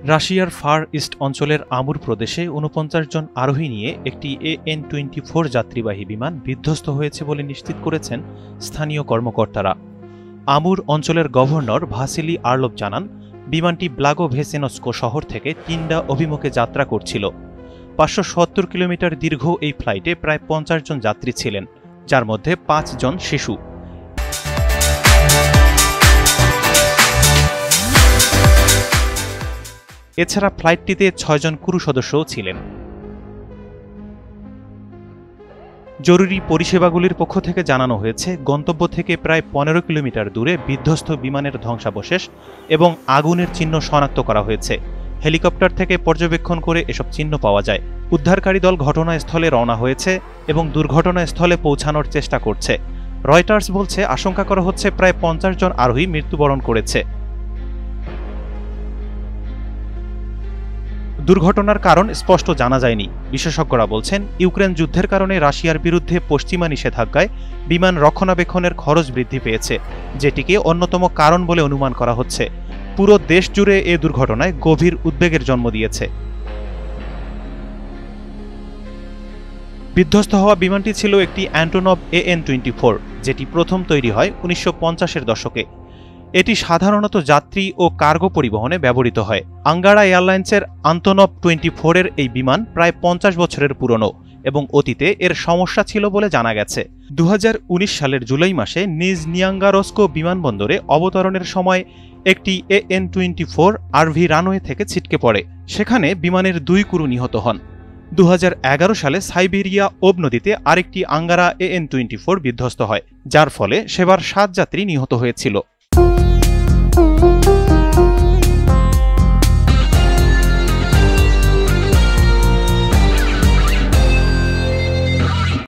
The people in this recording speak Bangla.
রাশিয়ার ফার ইস্ট অঞ্চলের আমুর প্রদেশে ৪৯ জন আরোহী নিয়ে একটি AN-24 যাত্রীবাহী বিমান বিধ্বস্ত হয়েছে বলে নিশ্চিত করেছেন স্থানীয় কর্মকর্তারা। আমুর অঞ্চলের গভর্নর ভাসিলি আর্লভ জানান, বিমানটি ব্লাগোভেসেনস্কো শহর থেকে টিন্ডা অভিমুখে যাত্রা করছিল। ৫৭০ কিলোমিটার দীর্ঘ এই ফ্লাইটে প্রায় ৫০ জন যাত্রী ছিলেন, যার মধ্যে ৫ জন শিশু। এছাড়া ফ্লাইটটিতে ৬ জন ক্রু সদস্যও ছিলেন। জরুরি পরিষেবাগুলির পক্ষ থেকে জানানো হয়েছে, গন্তব্য থেকে প্রায় ১৫ কিলোমিটার দূরে বিধ্বস্ত বিমানের ধ্বংসাবশেষ এবং আগুনের চিহ্ন শনাক্ত করা হয়েছে। হেলিকপ্টার থেকে পর্যবেক্ষণ করে এসব চিহ্ন পাওয়া যায়। উদ্ধারকারী দল ঘটনাস্থলে রওনা হয়েছে এবং দুর্ঘটনাস্থলে পৌঁছানোর চেষ্টা করছে। রয়টার্স বলছে, আশঙ্কা করা হচ্ছে প্রায় ৫০ জন আরোহী মৃত্যুবরণ করেছে। দুর্ঘটনার কারণ স্পষ্ট জানা যায়নি। বিশেষজ্ঞরা বলছেন, ইউক্রেন যুদ্ধের কারণে রাশিয়ার বিরুদ্ধে পশ্চিমা নিষেধাজ্ঞায় বিমান রক্ষণাবেক্ষণের খরচ বৃদ্ধি পেয়েছে, যেটিকে অন্যতম কারণ বলে অনুমান করা হচ্ছে। পুরো দেশ জুড়ে এ দুর্ঘটনায় গভীর উদ্বেগের জন্ম দিয়েছে। বিধ্বস্ত হওয়া বিমানটি ছিল একটি অ্যান্টোনভ AN-24, যেটি প্রথম তৈরি হয় ১৯৫০-এর দশকে। এটি সাধারণত যাত্রী ও কার্গো পরিবহনে ব্যবহৃত হয়। আঙ্গারা এয়ারলাইন্সের আন্তনভ 24-এর এই বিমান প্রায় ৫০ বছরের পুরনো এবং অতীতে এর সমস্যা ছিল বলে জানা গেছে। ২০১৯ সালের জুলাই মাসে নিজ নিয়াঙ্গারস্কো বিমানবন্দরে অবতরণের সময় একটি AN-24 আরভি রানওয়ে থেকে ছিটকে পড়ে। সেখানে বিমানের ২ ক্রু নিহত হন। ২০১১ সালে সাইবেরিয়া ওব নদীতে আরেকটি আঙ্গারা AN-24 বিধ্বস্ত হয়, যার ফলে সেবার ৭ যাত্রী নিহত হয়েছিল।